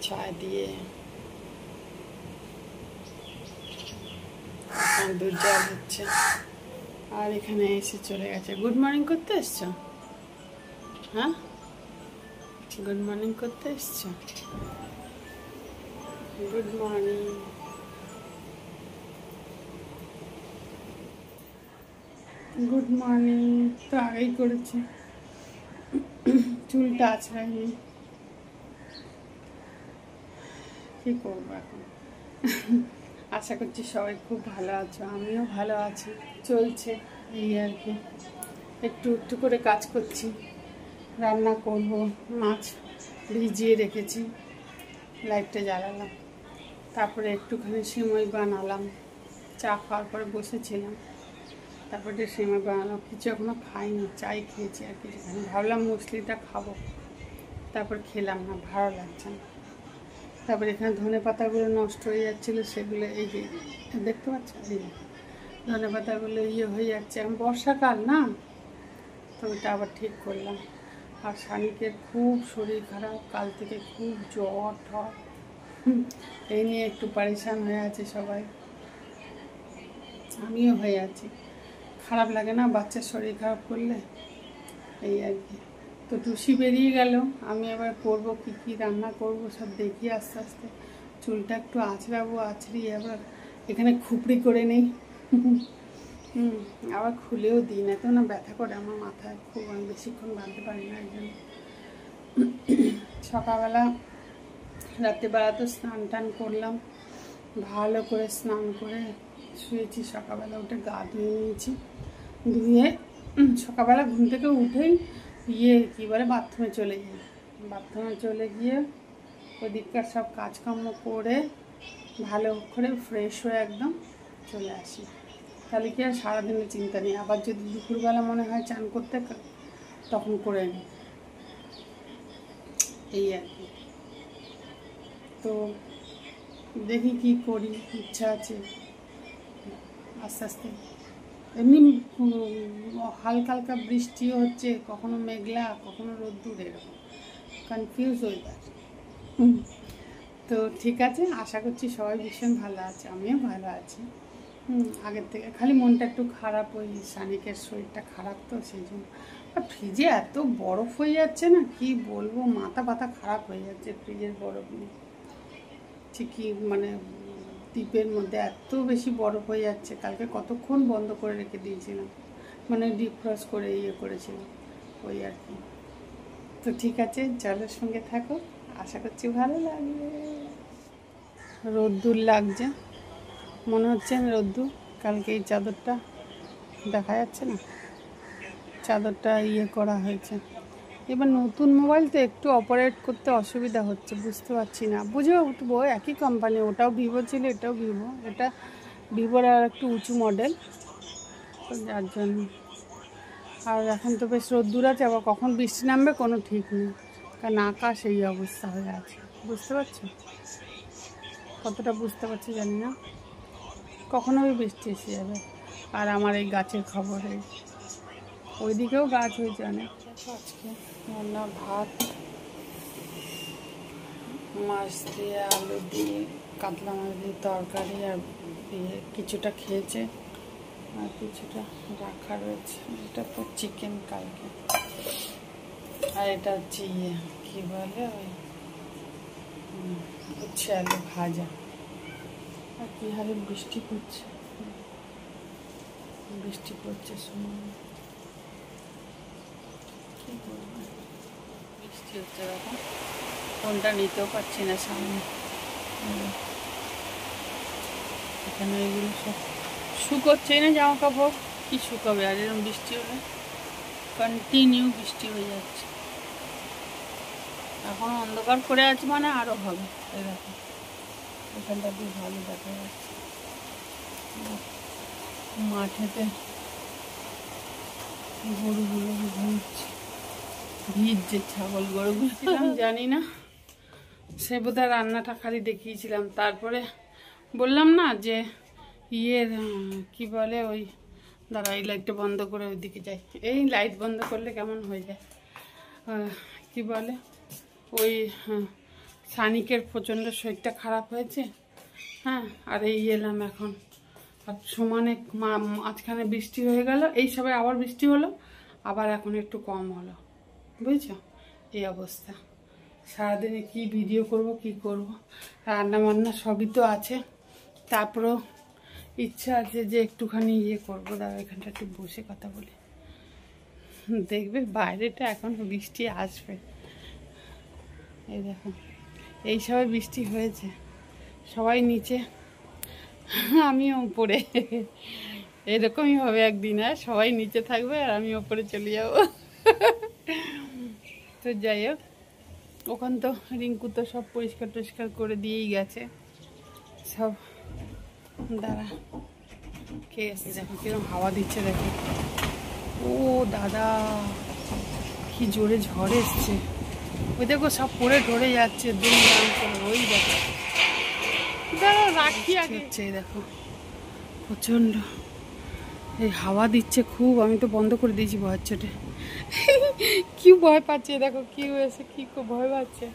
চা দিয়ে দুধ জল হচ্ছে, আর এখানে এসে চলে গেছে। গুড মর্নিং করতে এসছো? হ্যাঁ, গুড মর্নিং করতে এসছো? Good morning. গুড মর্নিং তো আগেই করেছি, চুলটা আছড়াইনি, কি করবো এখন। আশা করছি সবাই খুব ভালো আছো, আমিও ভালো আছি, চলছে এই আর কি। একটু একটু করে কাজ করছি, রান্না করব, মাছ ভিজিয়ে রেখেছি, লাইটটা জ্বালালাম, তারপরে একটুখানি সিমই বানালাম, চা খাওয়ার পরে বসেছিলাম, তারপরে সিমই বানালাম, কিছু এখনো খাইনি, চাই খেয়েছি আর কিছুখানি, ভাবলাম মুসলিটা খাবো, তারপর খেলাম না, ভালো লাগছে না। তারপরে এখানে ধনে পাতাগুলো নষ্ট হয়ে যাচ্ছিলো, সেগুলো এই যে দেখতে পাচ্ছেন, এই ধনে পাতাগুলো হয়ে যাচ্ছে, এখন বর্ষাকাল না, তো ওটা আবার ঠিক করলাম। আর শানিকের খুব শরীর খারাপ, কাল থেকে খুব জ্বর ঠর, এই নিয়ে একটু পরেশান হয়ে আছে সবাই, আমিও হয়ে আছি। খারাপ লাগে না বাচ্চার শরীর খারাপ করলে, এই আর কি। তো টুসি বেরিয়ে গেল, আমি আবার করব কি কি রান্না করব সব দেখি আস্তে আস্তে। চুলটা একটু আঁচড়াবো, আঁচড়িয়ে আবার এখানে খুপড়ি করে নেই, আবার খুলেও দিই না, তো না ব্যথা করে আমার মাথায় খুব, আমি বেশিক্ষণ বাঁধতে পারি না একজন। সকালবেলা রাত্রিবেলা তো স্নান টান করলাম, ভালো করে স্নান করে শুয়েছি, সকালবেলা উঠে গা ধুয়ে নিয়েছি, ধুয়ে সকালবেলা ঘুম থেকে উঠেই কী বলে বাথরুমে চলে যাই, বাথরুমে চলে গিয়ে ওদিককার সব কাজকর্ম করে ভালো করে ফ্রেশ হয়ে একদম চলে আসি, তাহলে কি আর সারাদিনের চিন্তা নেই। আবার যদি দুপুরবেলা মনে হয় চান করতে, তখন করে নিই, এই আর কি। তো দেখি কি করি, ইচ্ছা আছে আস্তে আস্তে। এমনি হালকা হালকা বৃষ্টিও হচ্ছে, কখনো মেঘলা কখনো রোদ্দুর, এরকম কনফিউজ হয়ে যাচ্ছে। তো ঠিক আছে, আশা করছি সবাই ভীষণ ভালো আছে, আমিও ভালো আছি। আগের থেকে খালি মনটা একটু খারাপ, ওই শানিকের শরীরটা খারাপ, তো সেই জন্য। আর ফ্রিজে এত বরফ হয়ে যাচ্ছে না, কি বলবো, মাথা ব্যথা খারাপ হয়ে যাচ্ছে ফ্রিজের বরফ নিয়ে। ঠিকই মানে ডিপের মধ্যে এত বেশি বরফ হয়ে যাচ্ছে, কালকে কতক্ষণ বন্ধ করে রেখে দিয়েছিলাম, মানে ডিফ্রস্ট করে করেছিলাম, ওই আর কি। তো ঠিক আছে, জলের সঙ্গে থাকো, আশা করছি ভালো লাগবে। রোদ্দুর লাগছে, মনে হচ্ছে রোদ্দুর। কালকে এই চাদরটা দেখা যাচ্ছে না, চাদরটা করা হয়েছে। এবার নতুন মোবাইল তো একটু অপারেট করতে অসুবিধা হচ্ছে, বুঝতে পারছি না, বুঝে উঠবো। একই কোম্পানি, ওটাও ভিভো ছিল, এটাও ভিভো, এটা ভিভোর আর একটু উঁচু মডেল, তো যার জন্য। আর এখন তো বেশ রোদ্দুর আছে, আবার কখন বৃষ্টি নামবে কোনো ঠিক নেই, কারণ আকাশ এই অবস্থা হয়ে আছে, বুঝতে পারছো? কতটা বুঝতে পারছি জানি না, কখনো বৃষ্টি এসে যাবে। আর আমার এই গাছের খবর, এই ওইদিকেও গাছ হয়েছে অনেক। আজকে রান্না ভাত, মাছ দিয়ে আলু দিয়ে, কাতলা মাছ দিয়ে তরকারি, আর কিছুটা খেয়েছে আর কিছুটা রাখা রয়েছে। এটা তো চিকেন কালকে, আর এটা হচ্ছে কী বলে ওই উচ্ছে আলু ভাজা। আর কী হারে বৃষ্টি পড়ছে, বৃষ্টি পড়ছে সময়, কী করবো, বৃষ্টি হচ্ছে এখন, ফোনটা নিতেও পারছি না সামনে। এখানে এগুলো সব শুকোচ্ছেই না, জামা কাপড় কি শুকাবে, আর এরকম বৃষ্টি হলে কন্টিনিউ বৃষ্টি হয়ে যাচ্ছে। এখন অন্ধকার করে আছে, মানে আরও হবে। এরকম এখানটা বেশ ভালো দেখা যাচ্ছে, মাঠেতে গরুগুলো ভিজছে, ছাগল গরুগুলো ছিলাম জানি না, সে বোধহয় রান্নাটা খালি দেখিয়েছিলাম। তারপরে বললাম না যে কি বলে ওই, দাঁড়া এই লাইটটা বন্ধ করে ওইদিকে যাই, এই লাইট বন্ধ করলে কেমন হয়ে যায়, কি বলে ওই সানিকের প্রচণ্ড শরীরটা খারাপ হয়েছে। হ্যাঁ, আর এই এলাম এখন। আর সমানে মাঝখানে বৃষ্টি হয়ে গেল, এই সবে আবার বৃষ্টি হলো, আবার এখন একটু কম হলো, বুঝছো? এই অবস্থা। সারাদিনে কি ভিডিও করব, কি করব, রান্না বান্না সবই তো আছে। তারপরেও ইচ্ছা আছে যে একটুখানি ইয়ে করবো। দাঁড়া, এখানটা একটু বসে কথা বলি। দেখবে বাইরেটা এখন বৃষ্টি আসবে। এই দেখো, এই সবাই বৃষ্টি হয়েছে, সবাই নিচে, আমিও উপরে। এরকমই হবে একদিন, আর সবাই নিচে থাকবে আর আমি উপরে চলে যাব। তো যাই হোক, ওখান তো রিঙ্কু তো সব পরিষ্কার টরিষ্কার করে দিয়েই গেছে সব। দাঁড়া, কে এসে দেখো কিরকম হাওয়া দিচ্ছে, দেখো। ও দাদা, কি জোরে ঝড় এসছে। ওই দেখো সব পড়ে ঢরে যাচ্ছে, দুম দাম করে। ওই দেখো, দাঁড়া রাখি আগে হচ্ছে। দেখো প্রচণ্ড এই হাওয়া দিচ্ছে খুব। আমি তো বন্ধ করে দিয়েছি ভয়ের চোটে। কি ভয় পাচ্ছে, দেখো কি হয়েছে, কি ভয় পাচ্ছে।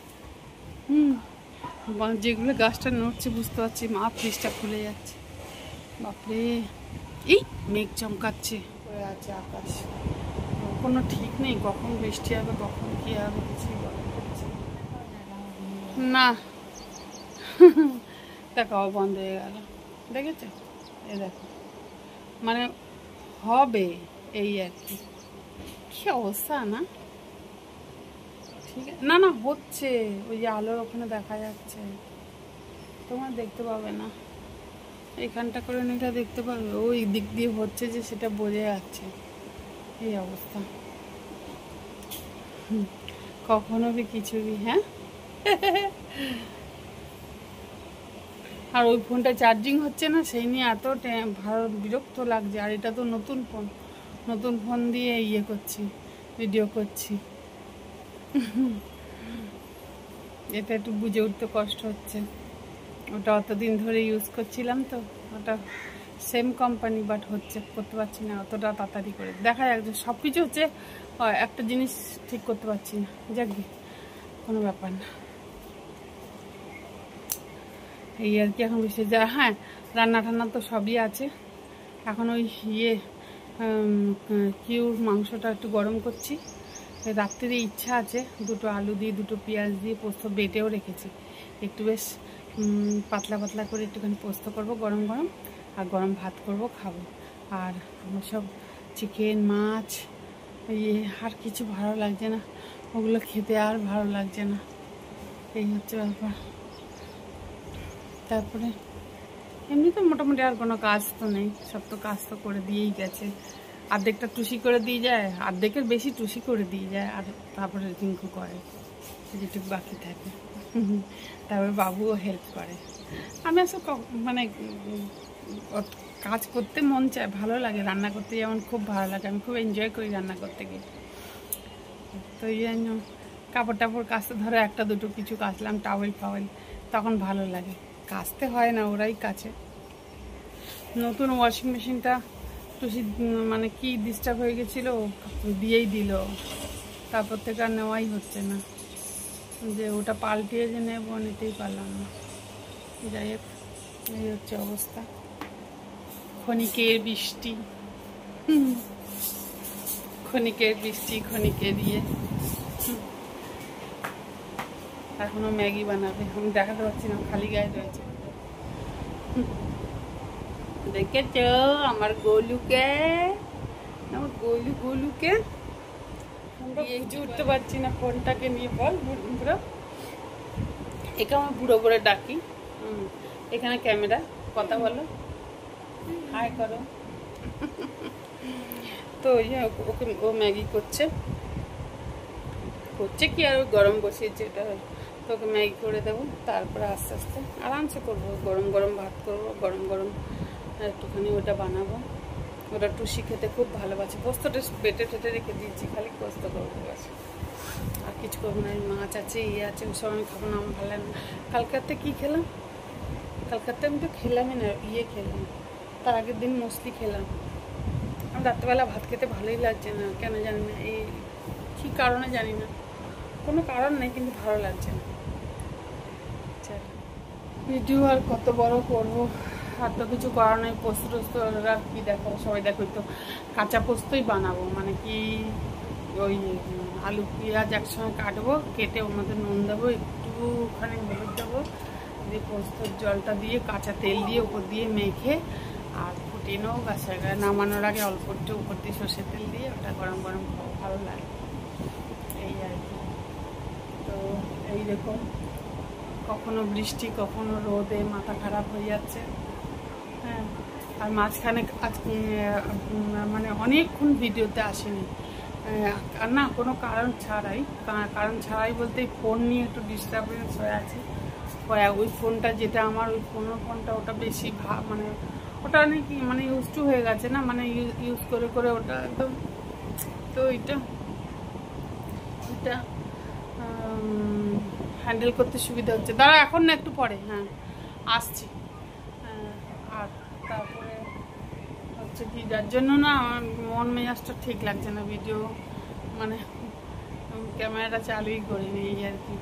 যেগুলো গাছটা নড়ছে বুঝতে পারছি, মা ফ্রিজটা খুলে যাচ্ছে। বাপরে, এই মেঘ চমকাচ্ছে হয়ে আছে আকাশ, কোনো ঠিক নেই, কখন বৃষ্টি হবে কখন কি হবে কিছুই বলা যাচ্ছে না। দেখো বন্ধ হয়ে গেল, দেখেছো? এই দেখো, মানে হবে এই আর কি। কি অবস্থা না? ঠিক আছে, না না হচ্ছে, ওই যে আলোর ওখানে দেখা যাচ্ছে, তোমার দেখতে পাবে না। এইখানটা করে নিটা দেখতে পাবে, ওই দিক দিয়ে হচ্ছে যে সেটা বোঝা যাচ্ছে। এই অবস্থা, কখনো বি কিছু বি। হ্যাঁ, আর ওই ফোনটা চার্জিং হচ্ছে না, সেই নিয়ে এত বিরক্ত লাগছে। আর এটা তো নতুন ফোন, নতুন ফোন দিয়ে ইয়ে করছি, ভিডিও করছি। এটা একটু বুঝে উঠতে কষ্ট হচ্ছে। ওটা অতদিন ধরে ইউজ করছিলাম তো, ওটা সেম কোম্পানি, বাট হচ্ছে করতে পারছি না অতটা তাড়াতাড়ি করে। দেখা যাক, সব কিছু হচ্ছে, একটা জিনিস ঠিক করতে পারছি না। যাক, কোনো ব্যাপার না, এই আর কি। এখন বেশি যা, হ্যাঁ রান্না টান্না তো সবই আছে। এখন ওই ইয়ে কিউর মাংসটা একটু গরম করছি। রাত্রিরে ইচ্ছা আছে দুটো আলু দিয়ে, দুটো পেঁয়াজ দিয়ে পোস্ত বেটেও রেখেছি, একটু বেশ পাতলা পাতলা করে একটুখানি পোস্ত করব গরম গরম, আর গরম ভাত করব, খাবো। আর আমার সব চিকেন মাছ ইয়ে আর কিছু ভালো লাগছে না, ওগুলো খেতে আর ভালো লাগছে না। এই হচ্ছে ব্যাপার। তারপরে এমনি তো মোটামুটি আর কোনো কাজ তো নেই, সব তো কাজ তো করে দিয়েই গেছে। অর্ধেকটা টুসি করে দিয়ে যায়, অর্ধেকের বেশি টুসি করে দিয়ে যায়, আর তারপরে রিঙ্কু করে যেটুকু বাকি থাকে। তারপরে বাবুও হেল্প করে। আমি আসলে মানে কাজ করতে মন চায়, ভালো লাগে, রান্না করতে যেমন খুব ভালো লাগে, আমি খুব এনজয় করি রান্না করতে গিয়ে। তো এই জন্য কাপড় টাপড় কাচতে ধরো একটা দুটো কিছু কাচলাম, টাওয়েল ফাওয়েল, তখন ভালো লাগে। কাচতে হয় না, ওরাই কাচে। নতুন ওয়াশিং মেশিনটা টুসি মানে কি ডিস্টার্ব হয়ে গেছিলো, দিয়েই দিল, তারপর থেকে আর নেওয়াই হচ্ছে না। যে ওটা পাল্টিয়ে যে নেবো, নিতেই পারলাম না। যাই হোক, এই হচ্ছে অবস্থা। ক্ষণিকের বৃষ্টি, ক্ষণিকের বৃষ্টি, ক্ষণিকের ইয়ে। এখনো ম্যাগি বানাবে, আমি দেখাতে পারছি না, খালি গায়ে রয়েছে। দেখেছ আমার গোলুকে, আমার গোলুকে বুঝে উঠতে পারছি না ফোনটাকে নিয়ে। বল বুড়ো, একে আমার বুড়ো করে ডাকি। এখানে ক্যামেরা, কথা বলো, হাই করো। তো ওকে, ও ম্যাগি করছে কি, আর গরম বসিয়েছে, এটা তো ওকে ম্যাগি করে দেবো। তারপরে আস্তে আস্তে আরামসে করবো, গরম গরম ভাত করবো, গরম গরম একটুখানি ওটা বানাবো। ওটা টুসি খেতে খুব ভালোবাসে। পোস্তটা বেটে টেটে রেখে দিয়েছি, খালি পোস্ত করবো ব্যাস, আর কিছু করবো না। মাছ আছে, ইয়ে আছে, ওসব আমি খাবো না, আমার ভালো লাগে না। কালকাতে কী খেলাম, কালকাতে আমি তো খেলামই না, ইয়ে খেলাম, তার আগের দিন মছলি খেলাম। আমার রাত্রেবেলা ভাত খেতে ভালোই লাগছে না, কেন জানি না, এই কী কারণে জানি না, কোনো কারণ নেই, কিন্তু ভালো লাগছে না। ভিডিও আর কত বড় করবো, আর তো কিছু করার নেই। পোস্ত টোস্ত আর কি দেখো, সবাই দেখো তো কাঁচা পোস্তই বানাবো, মানে কি ওই আলু পেঁয়াজ একসঙ্গে কাটবো, কেটে ওর মধ্যে নুন দেবো, একটুখানি হলুদ দেবো, দিয়ে পোস্তর জলটা দিয়ে কাঁচা তেল দিয়ে উপর দিয়ে মেখে আর ফুটিয়ে নেবো। গাছের গায়ে নামানোর আগে অল্প একটু উপর দিয়ে সর্ষের তেল দিয়ে ওটা গরম গরম খাবো, ভালো লাগে। এই আর কি। তো এইরকম কখনো বৃষ্টি কখনো রোদে মাথা খারাপ হয়ে যাচ্ছে। হ্যাঁ, আর মাঝখানে মানে অনেকক্ষণ ভিডিওতে আসেনি, আর না কোনো কারণ ছাড়াই বলতে ফোন নিয়ে একটু ডিস্টারবেন্স হয়ে আছে। ওই ফোনটা যেটা আমার ওই ফোনটা ওটা বেশি মানে ওটা নাকি মানে ইউজ টু হয়ে গেছে না, মানে ইউজ করে করে ওটা একদম। তো এটা হ্যান্ডেল করতে সুবিধা হচ্ছে। দাঁড়া এখন না, একটু পরে, হ্যাঁ আসছি। আর তারপরে হচ্ছে কি, যার জন্য না আমার মন মেজাজটা ঠিক লাগছে না, ভিডিও মানে ক্যামেরাটা চালুই করিনি এই আর কি।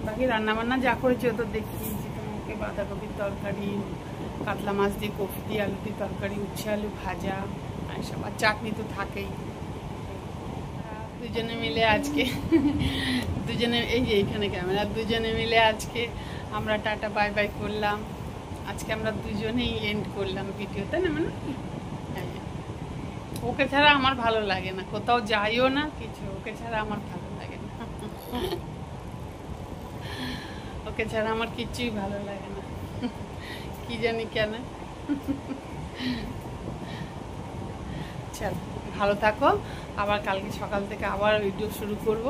বাকি রান্নাবান্না যা করেছি ও তো দেখিয়েছি তোমাকে, বাঁধাকপির তরকারি, কাতলা মাছ দিয়ে কফি দিয়ে আলু দিয়ে তরকারি, উচ্ছে আলু ভাজা, এসব, আর চাটনি তো থাকেই। দুজনে মিলে আজকে এই যে এইখানে ক্যামেরা, দুজনে মিলে আজকে আমরা টাটা বাই বাই করলাম। আজকে আমরা দুজনেই এন্ড করলাম ভিডিও, তাই না? মানে ওকে ছাড়া আমার ভালো লাগে না, কোথাও যাইও না কিছু, ওকে ছাড়া আমার ভালো লাগে না। ওকে ছাড়া আমার কিছুই ভালো লাগে না, কি জানি কেন। চল ভালো থাকো, আবার কালকে সকাল থেকে আবার ভিডিও শুরু করব।